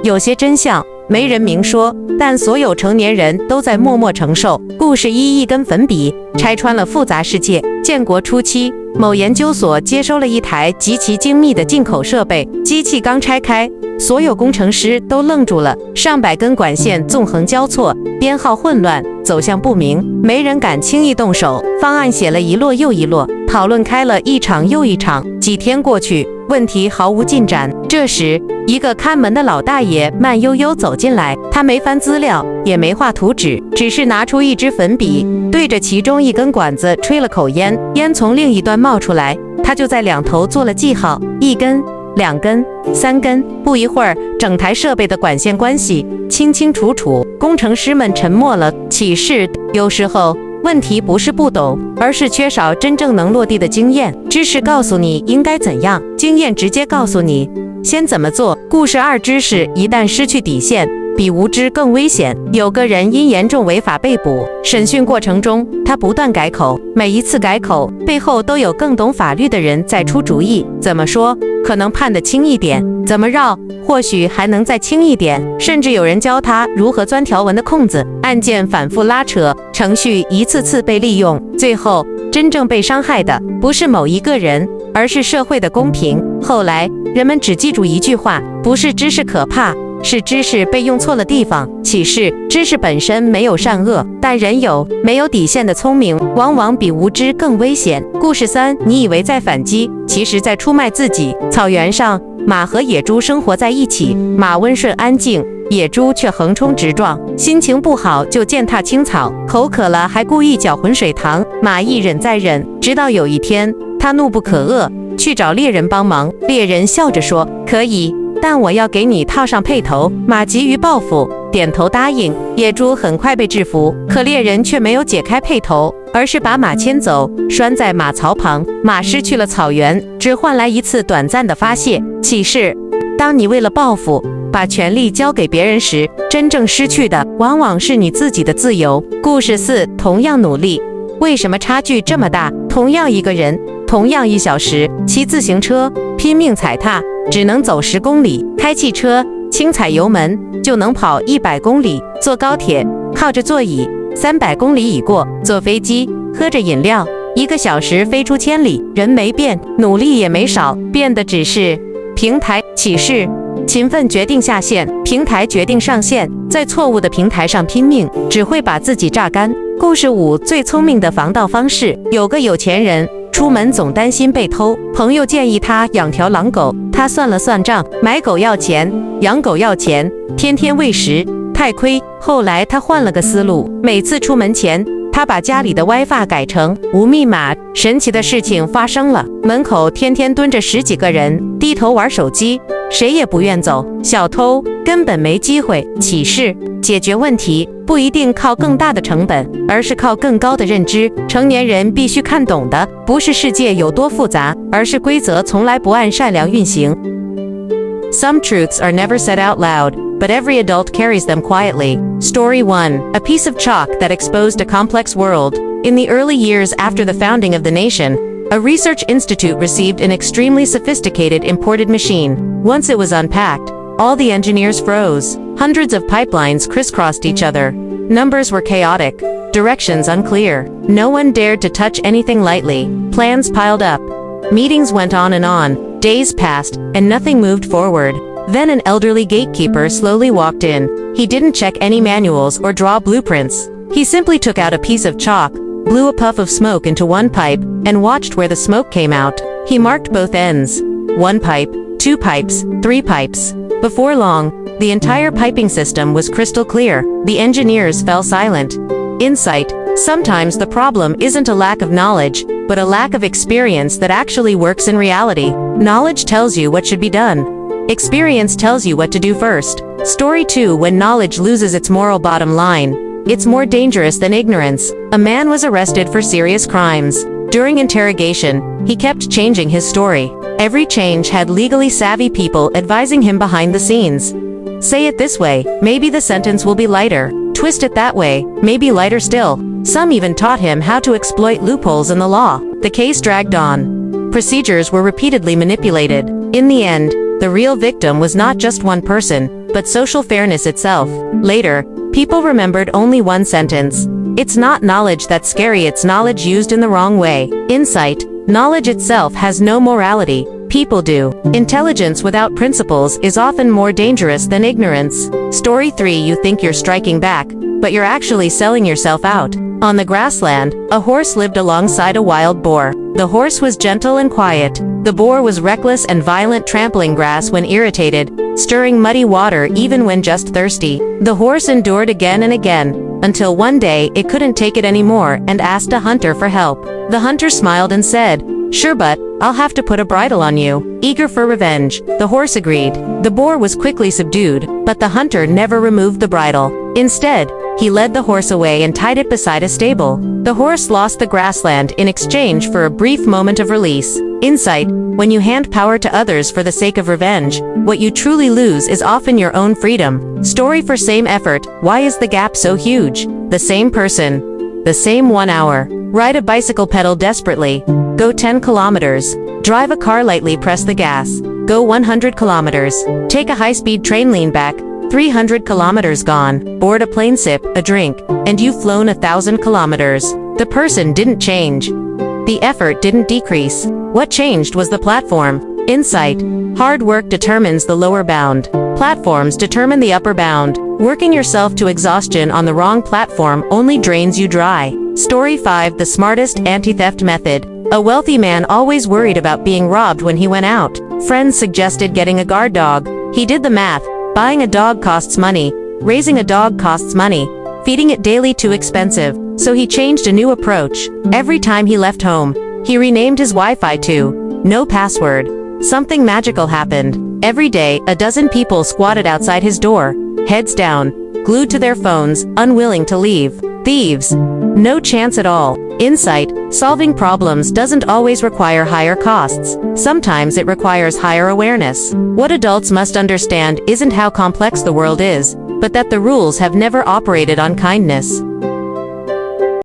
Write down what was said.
有些真相没人明说，但所有成年人都在默默承受。故事一根粉笔拆穿了复杂世界。建国初期，某研究所接收了一台极其精密的进口设备，机器刚拆开，所有工程师都愣住了。上百根管线纵横交错，编号混乱，走向不明，没人敢轻易动手。方案写了一摞又一摞，讨论开了一场又一场。几天过去，问题毫无进展。这时，一个看门的老大爷慢悠悠走进来，他没翻资料，也没画图纸，只是拿出一支粉笔，对着其中一根管子吹了口烟，烟从另一端冒出来，他就在两头做了记号，1根、2根、3根。不一会儿，整台设备的管线关系清清楚楚。工程师们沉默了。启示：有时候问题不是不懂，而是缺少真正能落地的经验。知识告诉你应该怎样，经验直接告诉你先怎么做。故事2：知识一旦失去底线，比无知更危险。有个人因严重违法被捕，审讯过程中，他不断改口，每一次改口背后都有更懂法律的人在出主意。怎么说可能判得轻一点，怎么绕或许还能再轻一点，甚至有人教他如何钻条文的空子。案件反复拉扯，程序一次次被利用，最后真正被伤害的不是某一个人，而是社会的公平。后来人们只记住一句话：不是知识可怕，是知识被用错了地方。启示：知识本身没有善恶，但人有没有底线的聪明，往往比无知更危险。故事3：你以为在反击，其实在出卖自己。草原上，马和野猪生活在一起，马温顺安静，野猪却横冲直撞，心情不好就践踏青草，口渴了还故意搅浑水塘。马一忍再忍，直到有一天，他怒不可遏，去找猎人帮忙。猎人笑着说：可以，但我要给你套上辔头。马急于报复，点头答应。野猪很快被制服，可猎人却没有解开辔头，而是把马牵走，拴在马槽旁。马失去了草原，只换来一次短暂的发泄。启示：当你为了报复把权力交给别人时，真正失去的往往是你自己的自由。故事4：同样努力，为什么差距这么大？同样一个人，同样1小时，骑自行车拼命踩踏只能走10公里，开汽车轻踩油门就能跑100公里，坐高铁靠着座椅300公里已过，坐飞机喝着饮料1个小时飞出千里。人没变，努力也没少，变的只是平台。启示：勤奋决定下线，平台决定上线。在错误的平台上拼命，只会把自己榨干。故事5：最聪明的防盗方式。有个有钱人出门总担心被偷，朋友建议他养条狼狗，他算了算账，买狗要钱，养狗要钱，天天喂食，太亏。后来他换了个思路，每次出门前，他把家里的 WiFi 改成无密码。神奇的事情发生了，门口天天蹲着10几个人，低头玩手机，谁也不愿走，小偷根本没机会。启示：解决问题不一定靠更大的成本，而是靠更高的认知。成年人必须看懂的不是世界有多复杂，而是规则从来不按善良运行。Some truths are never said out loud, but every adult carries them quietly. Story 1: A piece of chalk that exposed a complex world. In the early years after the founding of the nation, a research institute received an extremely sophisticated imported machine. Once it was unpacked, all the engineers froze. Hundreds of pipelines crisscrossed each other. Numbers were chaotic, directions unclear. No one dared to touch anything lightly. Plans piled up. Meetings went on and on. Days passed, and nothing moved forward. Then an elderly gatekeeper slowly walked in. He didn't check any manuals or draw blueprints. He simply took out a piece of chalk, blew a puff of smoke into one pipe, and watched where the smoke came out. He marked both ends. 1 pipe, 2 pipes, 3 pipes. Before long, the entire piping system was crystal clear. The engineers fell silent. Insight: sometimes the problem isn't a lack of knowledge, but a lack of experience that actually works in reality. Knowledge tells you what should be done. Experience tells you what to do first. Story 2: When knowledge loses its moral bottom line, it's more dangerous than ignorance. A man was arrested for serious crimes. During interrogation, he kept changing his story. Every change had legally savvy people advising him behind the scenes. Say it this way, maybe the sentence will be lighter. Twist it that way, maybe lighter still. Some even taught him how to exploit loopholes in the law. The case dragged on. Procedures were repeatedly manipulated. In the end, the real victim was not just one person, but social fairness itself. Later, people remembered only one sentence. It's not knowledge that's scary, it's knowledge used in the wrong way. Insight. Knowledge itself has no morality. People do. Intelligence without principles is often more dangerous than ignorance. Story 3. You think you're striking back, but you're actually selling yourself out. On the grassland, a horse lived alongside a wild boar. The horse was gentle and quiet. The boar was reckless and violent, trampling grass when irritated, stirring muddy water even when just thirsty. The horse endured again and again, until one day it couldn't take it anymore and asked a hunter for help. The hunter smiled and said, "Sure, but I'll have to put a bridle on you." Eager for revenge, the horse agreed. The boar was quickly subdued, but the hunter never removed the bridle. Instead, he led the horse away and tied it beside a stable. The horse lost the grassland in exchange for a brief moment of release. Insight. When you hand power to others for the sake of revenge, what you truly lose is often your own freedom. Story for same effort. Why is the gap so huge? The same person. The same 1 hour. Ride a bicycle, pedal desperately. Go 10 kilometers. Drive a car lightly, press the gas. Go 100 kilometers. Take a high-speed train, lean back. 300 kilometers gone. Board a plane, sip a drink, and you've flown 1,000 kilometers. The person didn't change. The effort didn't decrease. What changed was the platform. Insight. Hard work determines the lower bound. Platforms determine the upper bound. Working yourself to exhaustion on the wrong platform only drains you dry. Story 5. The smartest anti-theft method. A wealthy man always worried about being robbed when he went out. Friends suggested getting a guard dog. He did the math. Buying a dog costs money. Raising a dog costs money. Feeding it daily too expensive. So he changed a new approach. Every time he left home, he renamed his Wi-Fi to "No Password." Something magical happened. Every day, a dozen people squatted outside his door, heads down, glued to their phones, unwilling to leave. Thieves. No chance at all. Insight. Solving problems doesn't always require higher costs. Sometimes it requires higher awareness. What adults must understand isn't how complex the world is, but that the rules have never operated on kindness.